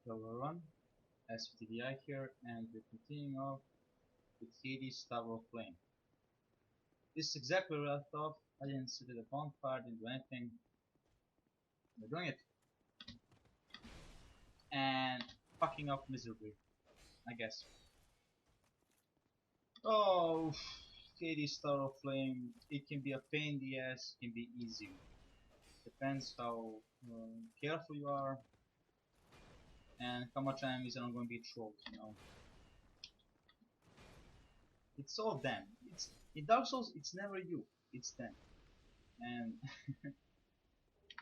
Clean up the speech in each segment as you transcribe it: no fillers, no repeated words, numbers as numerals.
Hello everyone, SVTDI here, and we're continuing off with Hades Tower of Flame. This is exactly where I left off. I didn't sit at the bonfire, didn't do anything. We're doing it. And fucking up miserably, I guess. Oh, Hades Tower of Flame. It can be a pain in the ass, it can be easy. Depends how careful you are and how much enemies are going to be trolled, you know. It's all them. It's in Dark Souls. It's never you. It's them, and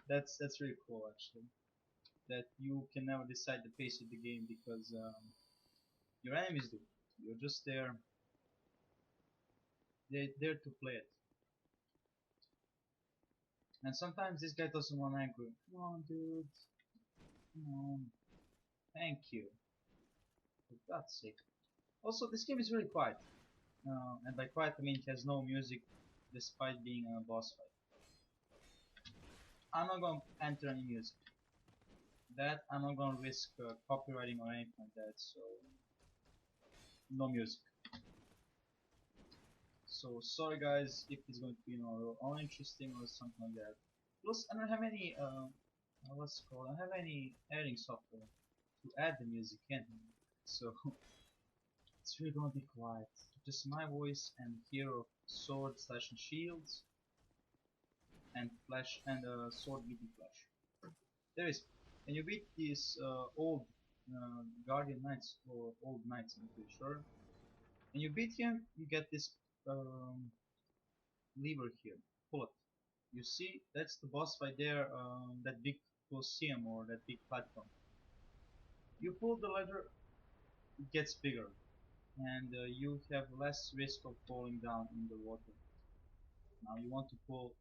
that's really cool actually. That you can never decide the pace of the game because your enemies do. You're just there. They're there to play it. And sometimes this guy doesn't want to aggro. Come on, dude. Come on. Thank you. For God's sake. Also, this game is really quiet. And by quiet I mean it has no music despite being a boss fight. I'm not gonna enter any music. That I'm not gonna risk copywriting or anything like that, so no music. So sorry guys if it's going to be uninteresting or something like that. Plus I don't have any what's it called? I don't have any editing software to add the music in. So it's really gonna be quiet. Just my voice and hero sword slash and shields and flash and sword beating flash. There is. When you beat these old guardian knights or old knights, I'm pretty sure. When you beat him, you get this lever here. Pull it. You see, that's the boss right there. That big Colosseum or that big platform. You pull the lever, it gets bigger, and you have less risk of falling down in the water. Now you want to pull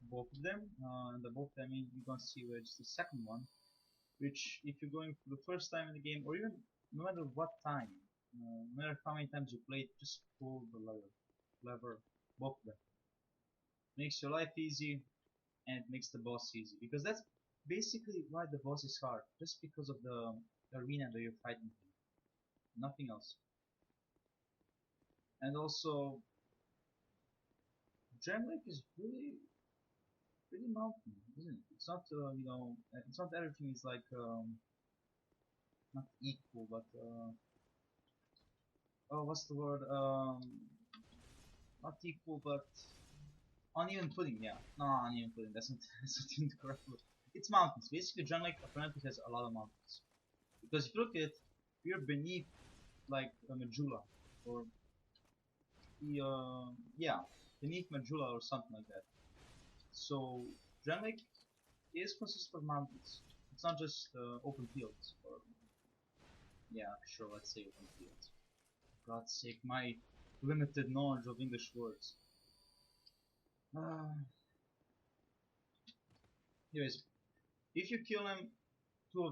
both of them, and the both I mean you're gonna see where it's the second one, which if you're going for the first time in the game, or even no matter what time, no matter how many times you play it, just pull the lever, both of them. Makes your life easy and it makes the boss easy, because that's basically why the boss is hard, just because of the arena that you're fighting in, nothing else. And also, Gem Lake is really pretty mountain, isn't it? It's not it's not everything is like not equal, but oh, what's the word? Not equal, but uneven footing. Yeah, no, uneven footing. That's not that's not even the correct word. It's mountains. Basically, Gen Lake apparently has a lot of mountains. Because if you look at it, we're beneath like a Majula, or the yeah, beneath Majula or something like that. So Gen Lake is consistent of mountains. It's not just open fields, or yeah, sure, let's say open fields. For God's sake, my limited knowledge of English words. Uh, anyways, if you kill them, two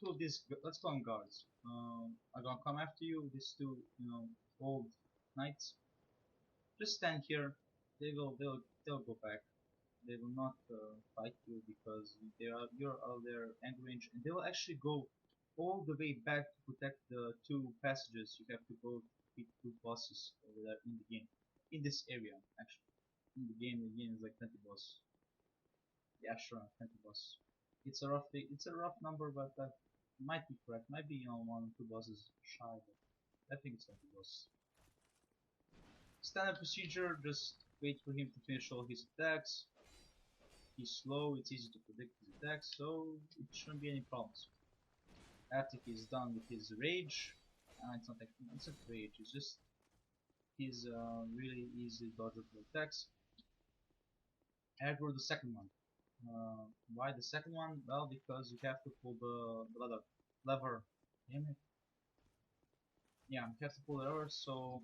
of these, let's call them guards. Are gonna come after you. These two, old knights. Just stand here. They'll go back. They will not fight you because you're out there angry range, and they will actually go all the way back to protect the two passages you have to go to beat two bosses over there in the game. In this area, actually. In the game is like 20 boss. Yeah, sure, 20 boss. It's a rough number, but that might be correct. Might be one or two bosses shy, but I think it's 20 boss. Standard procedure, just wait for him to finish all his attacks. He's slow, it's easy to predict his attacks, so it shouldn't be any problems. After he's done with his rage, it's not rage, it's just his really easy dodgeable attacks. Aggro the second one. Why the second one? Well, because you have to pull the lever. Damn it. Yeah, you have to pull the lever, so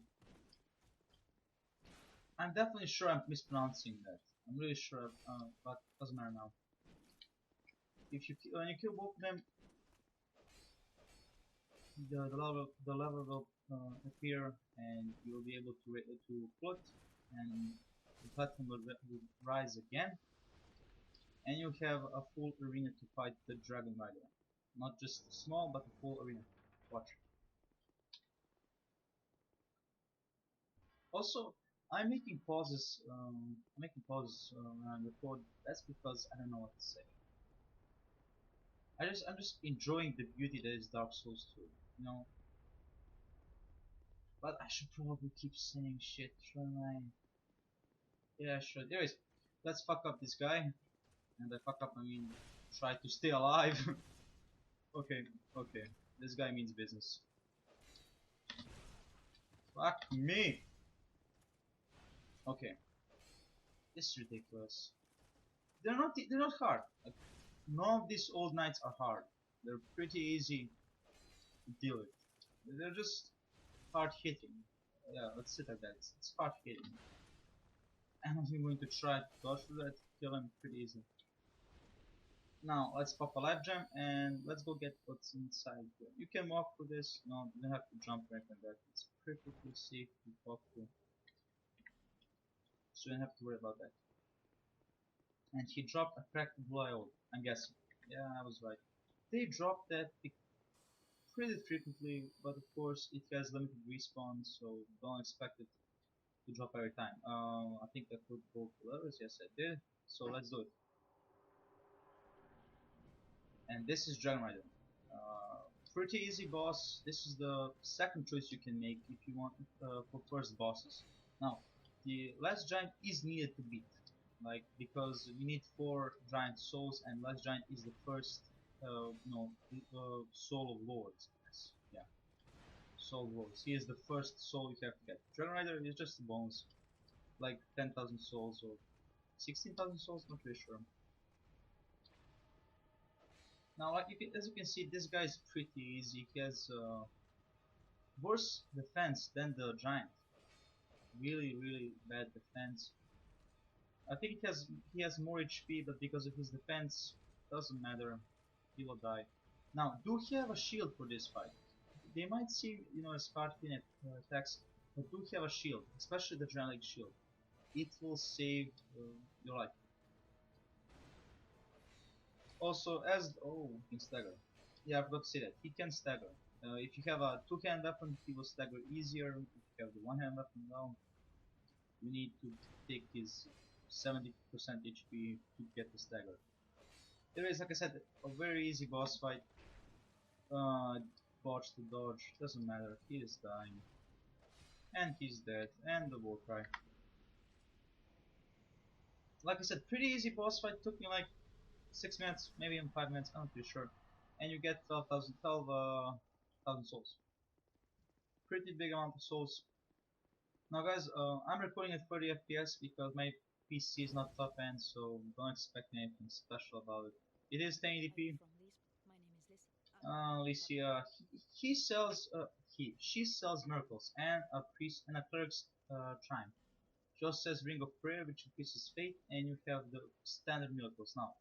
I'm definitely sure I'm mispronouncing that. I'm really sure, but doesn't matter now. When you kill both of them, the lever will appear, and you will be able to float, and the platform will rise again, and you have a full arena to fight the Dragon Rider. Not just small, but a full arena. Watch. Also, I'm making pauses when I record. That's because I don't know what to say. I'm just enjoying the beauty that is Dark Souls 2, you know. But I should probably keep saying shit, shouldn't I? Yeah, sure. Anyways, let's fuck up this guy. And by fuck up, I mean try to stay alive. Okay, okay. This guy means business. Fuck me! Okay, this is ridiculous. They're not hard. Like, none of these old knights are hard. They're pretty easy to deal with. They're just hard hitting. Yeah, let's sit like that. It's hard hitting. And I'm going to try to dodge through that, kill him pretty easy. Now let's pop a life gem and let's go get what's inside here. You can walk through this. No, you don't have to jump right like that. It's perfectly safe to walk through. So you don't have to worry about that. And he dropped a cracked blue eye. I'm guessing. Yeah, I was right. They drop that pretty frequently, but of course it has limited respawn, so don't expect it to drop every time. I think I put both levels. Yes, I did. So let's do it. And this is Dragon Rider. Pretty easy boss. This is the second choice you can make if you want for first bosses. Now, the last giant is needed to beat, like because you need 4 giant souls, and last giant is the first, no, soul of lords. Yes, yeah, soul of lords. He is the first soul you have to get. Dragon Rider is just a bonus, like 10,000 souls or 16,000 souls. Not really sure. Now, like as you can see, this guy is pretty easy. He has worse defense than the giant. Really, really bad defense. I think he has more HP, but because of his defense, doesn't matter. He will die. Now, do he have a shield for this fight? They might see, you know, a Spartan attacks, but do he have a shield, especially the Dranic shield? It will save your life. Also, he can stagger. Yeah, I forgot to say that. He can stagger. If you have a two-hand weapon, he will stagger easier. If you have the one-hand weapon, well, you need to take his 70% HP to get the stagger. There is, like I said, a very easy boss fight. Dodge to dodge, doesn't matter. He is dying. And he's dead. And the war cry. Like I said, pretty easy boss fight. Took me like 6 minutes, maybe in 5 minutes, I'm not pretty sure. And you get 12,000 souls. Pretty big amount of souls. Now guys, I'm recording at 30 FPS because my PC is not top end, so don't expect anything special about it. It is 1080p. Alicia, she sells miracles and a priest and a cleric's chime. She also says ring of prayer, which increases faith, and you have the standard miracles. Now,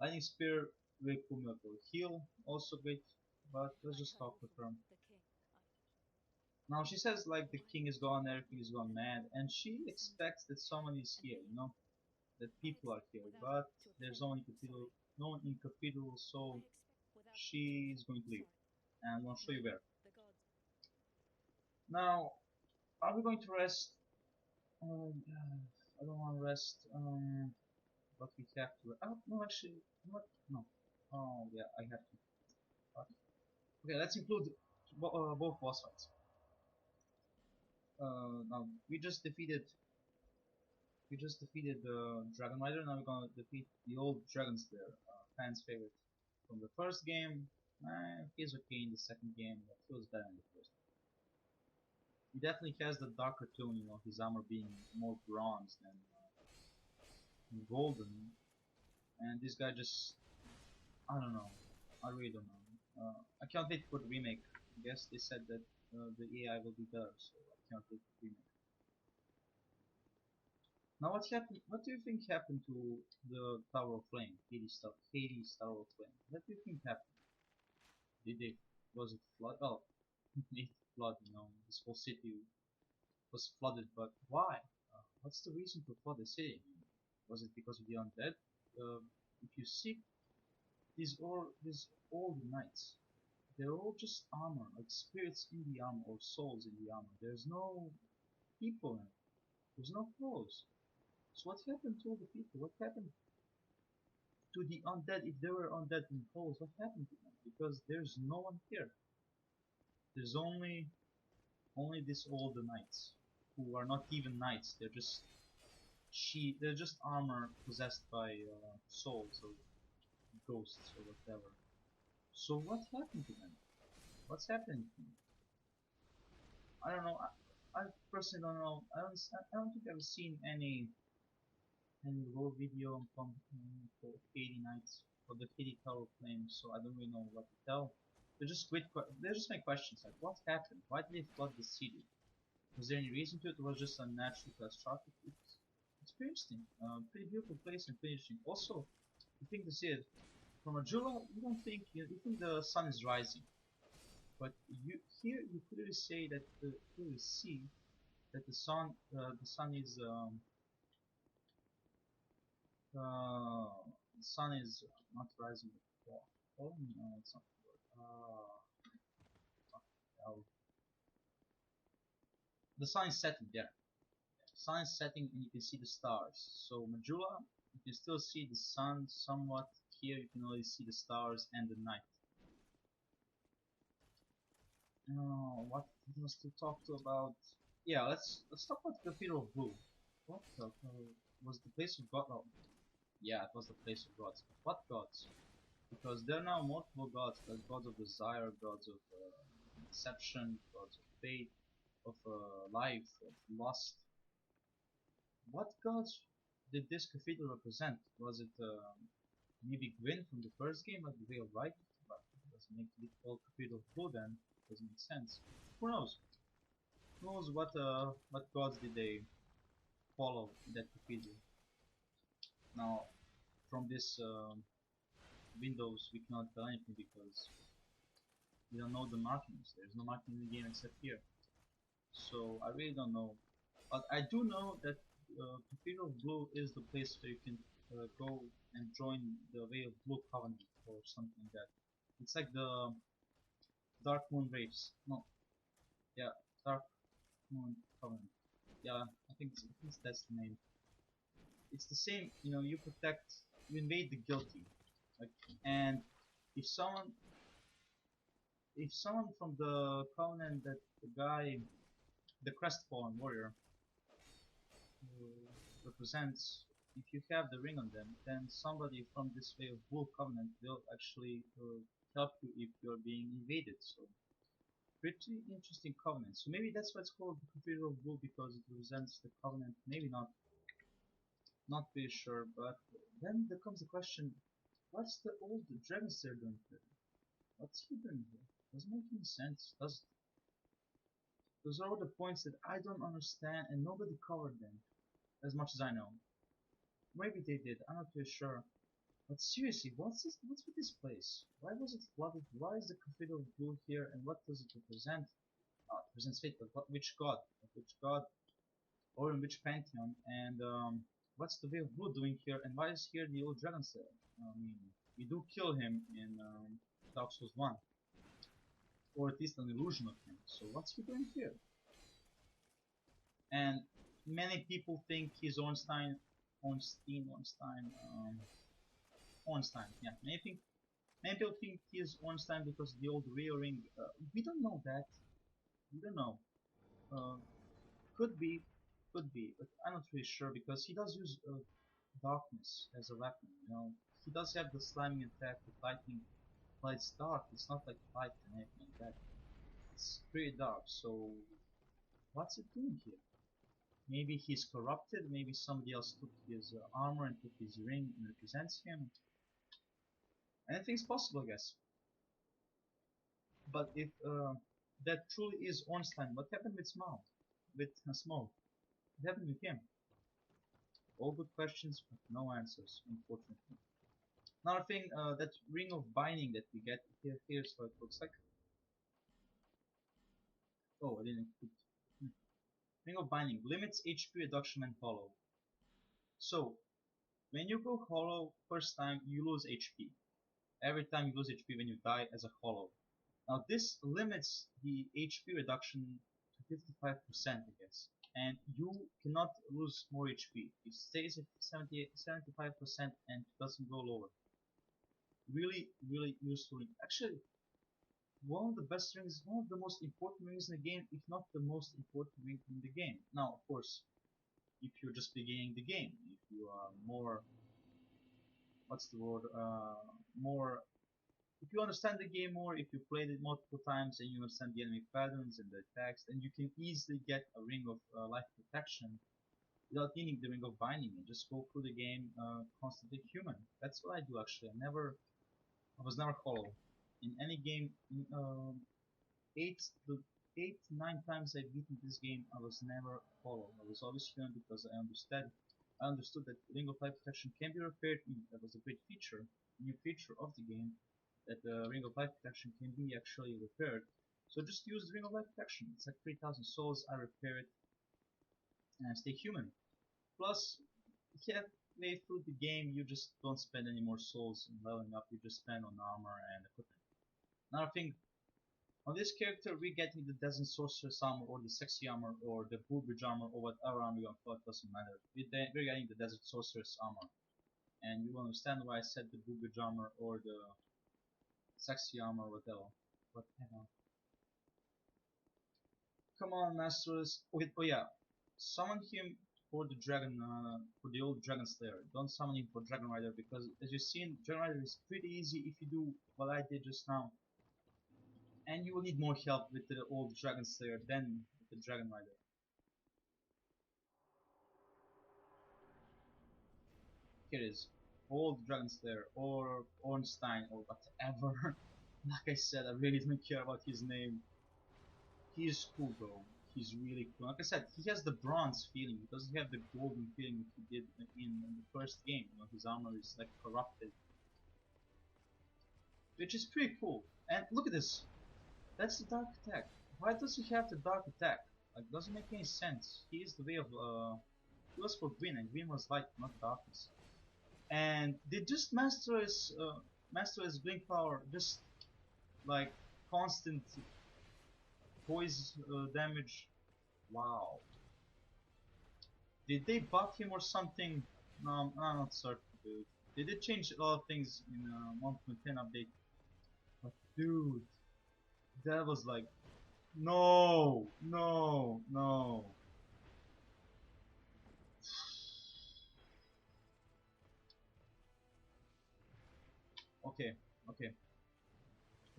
lightning spear, very cool miracle. Heal, also great, but let's just talk with her. Now she says like the king is gone, everything is gone mad, and she expects that someone is here, you know, that people are here, but there's no one in cathedral, so she's going to leave, and I'll show you where. Now, are we going to rest? I don't want to rest, but we have to. Oh, no, actually, what? No. Oh, yeah, I have to. Okay, let's include both boss fights. Now we just defeated the Dragon Rider. Now we're gonna defeat the old dragons there, fans' favorite from the first game. He's okay in the second game, but he was better in the first. He definitely has the darker tone, you know, his armor being more bronze than golden. And this guy just, I don't know, I really don't know. I can't wait for the remake. I guess they said that the AI will be better, so I can't wait for the remake. Now what happened? What do you think happened to the Tower of Flame, Hades Tower of Flame? What do you think happened? Did they? Was it flood? Oh, it flood. You know, this whole city was flooded. But why? What's the reason to flood the city? Was it because of the undead? If you seek these old knights, they're all just armor, like spirits in the armor or souls in the armor. There's no people in it. There's no clothes. So what happened to all the people? What happened to the undead if they were undead in holes? What happened to them? Because there's no one here. There's only these old knights who are not even knights. They're just armor possessed by souls or ghosts or whatever. So what happened to them? What's happening to them? I don't know. I personally don't know. I don't think I've seen any raw video for Heide Knights or the Heide Tower claim, so I don't really know what to tell. They're just my questions like what happened? Why did they flood the city? Was there any reason to it? Or was it just a natural catastrophe? It's pretty interesting. Pretty beautiful place and pretty interesting. Also, you think to see it from a Jula, you don't think you think the sun is rising, but you clearly say that clearly see that the sun is the sun is not rising but falling. No, it's not the word. Oh, the sun is setting there. Sun is setting and you can see the stars. So Majula, you can still see the sun somewhat. Here you can only see the stars and the night. What must we talk to about? Yeah, let's talk about the Cathedral of Blue. What the was the place of God? Oh, yeah, it was the place of gods. What gods? Because there are now multiple gods, like gods of desire, gods of deception, gods of fate, of life, of lust. What gods did this cathedral represent? Was it maybe Gwyn from the first game, like the Way of Light? But it doesn't make it called Cathedral of Blue then. Doesn't make sense. Who knows? Who knows what gods did they follow in that cathedral? Now, from this windows, we cannot tell anything because we don't know the markings. There's no marking in the game except here. So I really don't know. But I do know that Cathedral of Blue is the place where you can go and join the Way of Blue Covenant or something like that. It's like the Dark Moon Raves. No, yeah, Dark Moon Covenant. Yeah, I think that's the name. It's the same. You know, you invade the guilty. Like, and if someone, if someone from the Covenant, that the guy, the Crestfallen Warrior, represents, if you have the ring on them, then somebody from this Way of Blue Covenant will actually help you if you're being invaded. So pretty interesting covenant. So maybe that's why it's called the Cathedral of Blue, because it represents the covenant. Maybe not. Not really sure. But then there comes the question: what's the old dragon slayer doing here? What's he doing here? Doesn't make any sense, does it? Those are all the points that I don't understand, and nobody covered them as much as I know. Maybe they did. I'm not really sure. But seriously, what's this? What's with this place? Why was it flooded? Why is the Cathedral of Blue here? And what does it represent? It represents fate, but which god? Which god? Or in which pantheon? And what's the Way of Blue doing here? And why is here the old dragon slayer? I mean, we do kill him in Dark Souls 1, or at least an illusion of him. So what's he doing here? And many people think he's Ornstein. Yeah, many people think he is Ornstein because of the old Rio ring. We don't know that. We don't know. Uh, could be, but I'm not really sure because he does use darkness as a weapon. You know, he does have the sliming attack with lightning, but it's dark. It's not like light and anything like that. It's pretty dark. So what's it doing here? Maybe he's corrupted. Maybe somebody else took his armor and took his ring and represents him. Anything's possible, I guess. But if that truly is Ornstein, what happened with Smaug? With Smaug? What happened with him? All good questions, but no answers, unfortunately. Another thing, that ring of binding that we get, here's how it looks like. Oh, I didn't put... Ring of binding, limits HP reduction when hollow. So, when you go hollow first time, you lose HP. every time you lose HP when you die as a hollow. Now this limits the HP reduction to 55%, I guess. And you cannot lose more HP. It stays at 75% and doesn't go lower. Really, really useful. Actually, one of the best rings, one of the most important rings in the game, if not the most important ring in the game. Now, of course, if you're just beginning the game, if you are more, what's the word, more, if you understand the game more, if you played it multiple times and you understand the enemy patterns and the attacks, then you can easily get a ring of life protection without needing the ring of binding and just go through the game constantly human. That's what I do actually. I was never hollow in any game. Eight, the 8, 9 times I've beaten this game, I was never hollow. I was always human because I understood that ring of life protection can be repaired. That was a great feature, new feature of the game, that the ring of life protection can be actually repaired. So just use the ring of life protection. It's like 3,000 souls. I repair it and I stay human. Plus, halfway through the game, you just don't spend any more souls in leveling up. You just spend on armor and equipment. Another thing, on this character, we're getting the Desert Sorceress armor, or the Sexy armor, or the Blue Bridge armor, or whatever armor you want to call it, doesn't matter. We're getting the Desert Sorceress armor. And you will understand why I said the Blue Bridge armor, or the Sexy armor, whatever. Whatever. Come on, Masters. Okay, oh yeah. Summon him for the dragon, for the old Dragon Slayer. Don't summon him for Dragon Rider, because as you've seen, Dragon Rider is pretty easy if you do what I did just now. And you will need more help with the old Dragon Slayer than with the Dragon Rider. Here it is. Old Dragon Slayer, or Ornstein, or whatever. Like I said, I really don't care about his name. He is cool though. He's really cool. Like I said, he has the bronze feeling. He doesn't have the golden feeling that he did in the first game. You know, his armor is like corrupted, which is pretty cool. And look at this. That's the dark attack. Why does he have the dark attack? Like, doesn't make any sense. He is the way of he was for green, and green was light, not darkness. And they just master his blink power, just like constant poise damage. Wow. Did they buff him or something? No, I'm not certain, dude. They did change a lot of things in 1.10 update, but dude, that was like, no, no, no. Okay, okay.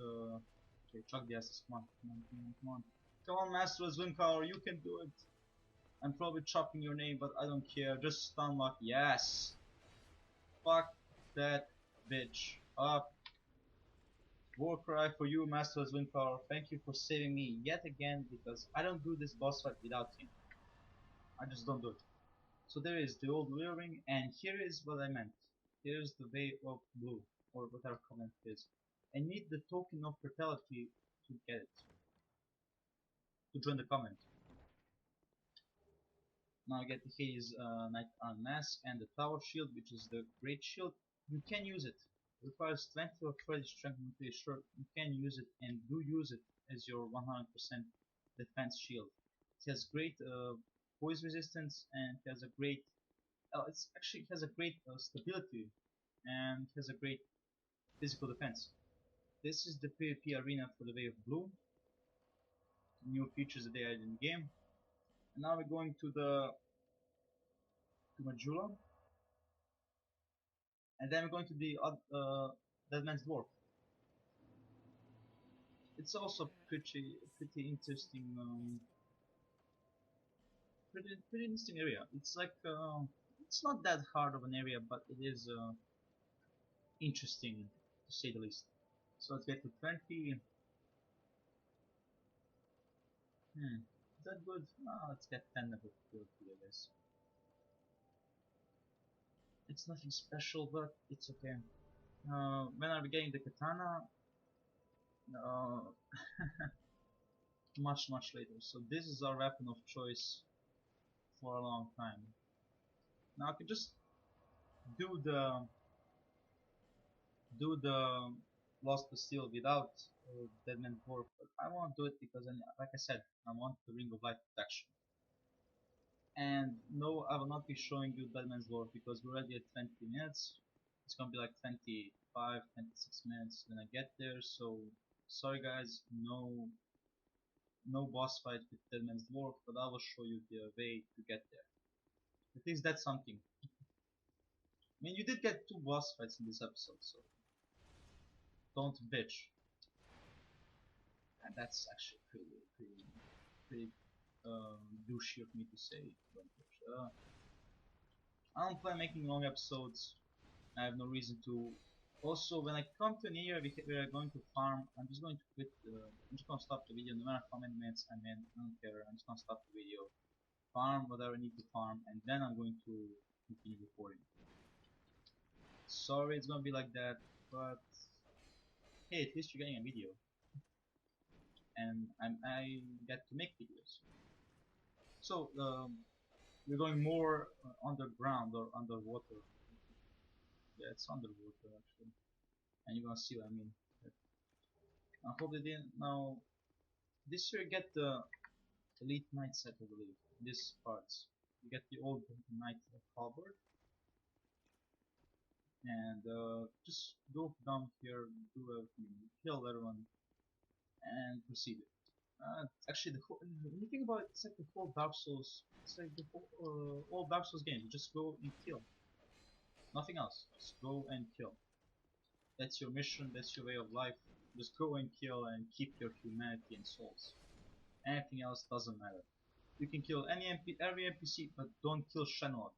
Okay, chuck the asses. Come on, come on, come on, come on. Come on, Master Zwinkower, you can do it. I'm probably chopping your name, but I don't care. Just stun lock. Yes. Fuck that bitch up. War cry for you, Master Zwinkower. Thank you for saving me yet again, because I don't do this boss fight without him. I just don't do it. So there is the old Lure Ring, and here is what I meant. Here's the Way of Blue, or whatever comment it is. I need the token of fertility to get it, to join the comment. Now I get the Hades Knight Arm Mask and the Tower Shield, which is the Great Shield. You can use it. It requires 20 or 30 strength, I'm pretty sure. You can use it, and do use it as your 100% defense shield. It has great poise resistance, and it has a great it has a great stability, and it has a great physical defense. This is the PvP arena for the Way of Blue. New features that they added in the game. And now we're going to Majula, and then we're going to the Dead Man's Dwarf. It's also pretty interesting, pretty interesting area. It's like it's not that hard of an area, but it is interesting to say the least. So let's get to 20. Is that good? Let's get 10 of it, I guess. It's nothing special, but it's okay. When are we getting the katana? Much later. So this is our weapon of choice for a long time. Now I can just do the do the Lost Bastille without Deadman's Wharf, but I won't do it because, like I said, I want the Ring of Light protection. And no, I will not be showing you Deadman's Wharf because we're already at 20 minutes. It's gonna be like 25, 26 minutes when I get there. So sorry guys, no boss fight with Deadman's Wharf, but I will show you the way to get there. At least that's something. I mean, you did get 2 boss fights in this episode, so don't bitch. And that's actually pretty douchey of me to say. Don't bitch. I don't plan making long episodes. I have no reason to. Also, when I come to an area we are going to farm, I'm just going to quit. I'm just gonna stop the video, no matter how many minutes I'm in. I don't care. I'm just gonna stop the video, farm whatever I need to farm, and then I'm going to continue recording. Sorry, it's gonna be like that, but hey, at least you're getting a video, and I get to make videos. So we're going more underground or underwater. Yeah, it's underwater actually, and you're gonna see what I mean. I hope they didn't. Now this year get the Elite Knight set, I believe. This parts. You get the old Knight halberd, and just go down here, do everything, kill everyone, and proceed. Actually, when you think about it, it's like the whole Dark Souls. It's like the whole all Dark Souls games. You just go and kill, nothing else. Just go and kill. That's your mission. That's your way of life. Just go and kill and keep your humanity and souls. Anything else doesn't matter. You can kill every NPC, but don't kill Shenlong.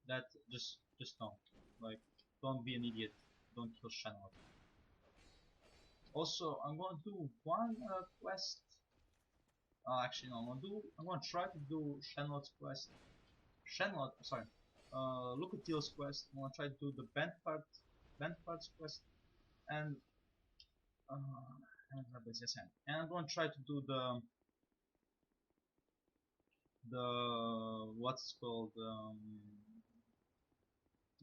That just don't. Like, don't be an idiot. Don't kill Shenlong. Also, I'm gonna do one quest. Actually, no. I'm gonna try to do Shenlong's quest. Sorry. Lucatiel's quest. I'm gonna try to do the bent parts quest, and and I'm gonna try to do the what's called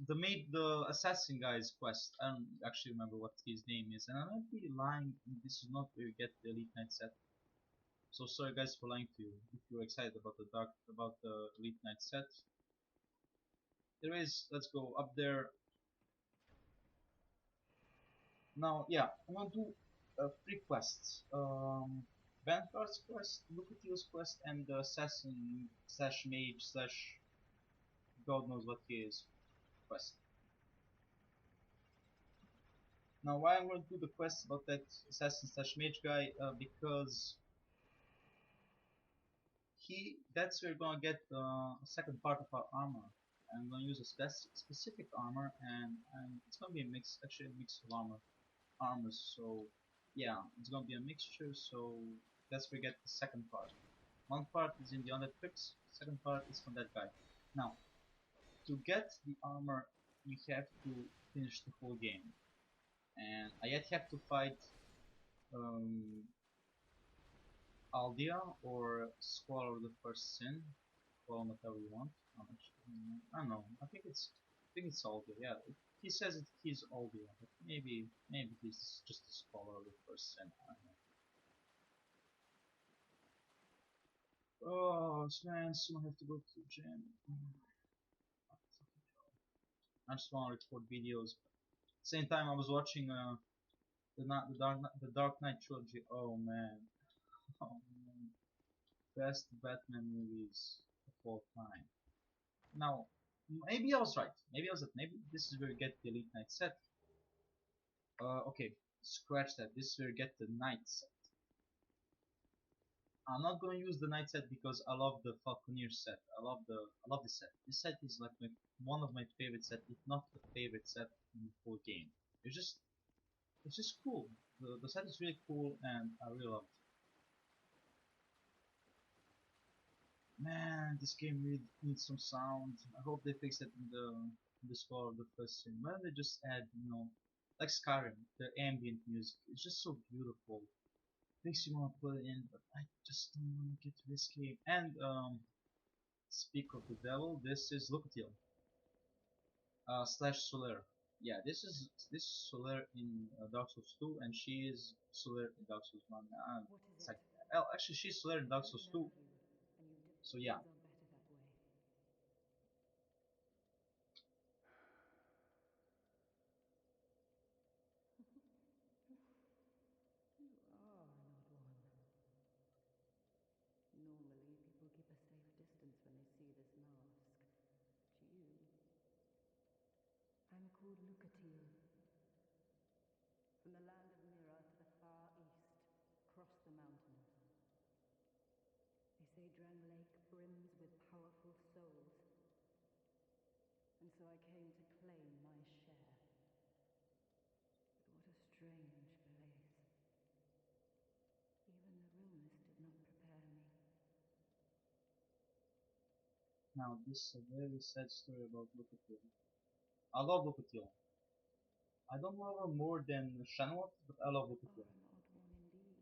the assassin guy's quest. I don't actually remember what his name is, and I might be lying. This is not where you get the Elite Knight set. So sorry guys for lying to you. If you're excited about the Elite Knight set, there is. Let's go up there. Now, yeah, I'm gonna do 3 quests. Vanguard's quest, Lucatiel's quest, and the assassin slash mage slash God knows what he is quest. Now, why I'm going to do the quest about that assassin slash mage guy? Because that's where we're gonna get a second part of our armor. I'm gonna use a specific armor, and it's gonna be a mix, actually a mix of armors. So yeah, it's gonna be a mixture. So that's where we get the second part. One part is in the Undead Crypts, second part is from that guy. Now, to get the armor, you have to finish the whole game, and I yet have to fight Aldea or Squalor the First Sin, call him whatever you want. I don't know. I think it's Aldea. Yeah, he says he's Aldea, but maybe he's just a Squalor the First Sin. I don't know. Oh man, soon I have to go to the gym. I just want to record videos. Same time I was watching the Dark Knight trilogy. Oh man, oh man, best Batman movies of all time. Now, maybe I was right. Maybe this is where you get the Elite Knight set. Okay, scratch that. This is where you get the Knight set. I'm not going to use the Knight set because I love the Falconeer set. I love this set. This set is like one of my favorite set, if not the favorite set in the whole game. It's just cool. The set is really cool, and I really love it. Man, this game really needs some sound. I hope they fix it in the score of the first scene. Why don't they just add, like Skyrim, the ambient music? It's just so beautiful. Makes you want to put it in, but I just don't want to get to this game. And speak of the devil, this is Lucatiel slash Soler. Yeah, this is Soler in Dark Souls 2, and she is Soler in Dark Souls 1. What is It's it? like, oh, actually, she's Soler in I Dark don't Souls know 2. you, and So yeah, things are better that way. You are an odd one. Normally, people keep a safe distance when they see this mask. But you... I'm called Lucatil. From the land of Mira to the far east, across the mountains. They say Drang Lake brims with powerful souls. And so I came to claim my share. But what a strange place. Even the rumors did not prepare me. now this is a very sad story about Lucatiel. I love Lucatiel. I don't love her more than Shanwat, but I love You Lucatiel. are an odd one indeed.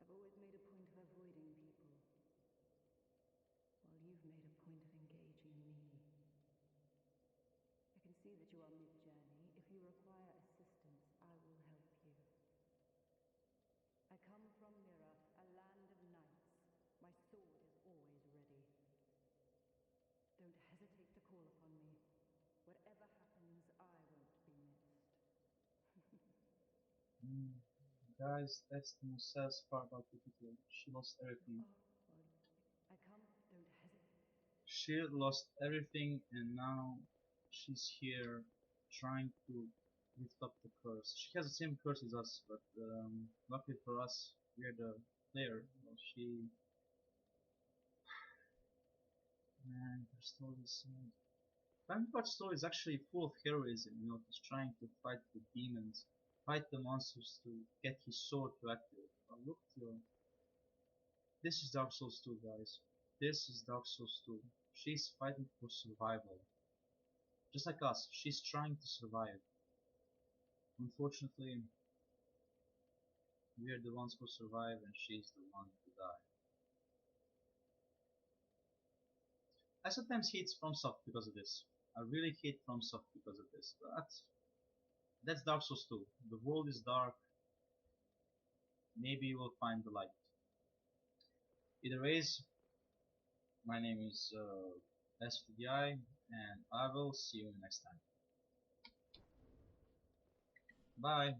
I've always made a point of avoiding people, while you've made a point of engaging me. I can see that you are mid-journey. If you require assistance, I will help you. I come from Mira, a land of knights. My sword is always ready. Don't hesitate to call upon me. Whatever happens, I won't be missed. Mm. Guys, that's the most sad part about Lucatiel. She lost everything. Well, I come, don't hesitate. She lost everything, and now she's here trying to lift up the curse. She has the same curse as us, but luckily for us, we're the player. Well, she, man, her story is sad. Vanguard's story is actually full of heroism. He's trying to fight the demons, fight the monsters to get his sword to activate. But look, this is Dark Souls 2, guys. This is Dark Souls 2. She's fighting for survival. Just like us, she's trying to survive. Unfortunately, we are the ones who survive and she's the one who die. I sometimes hate FromSoft because of this. I really hate FromSoft because of this. But that's Dark Souls 2. The world is dark. Maybe you will find the light. Either ways, my name is SVTDI, and I will see you next time. Bye.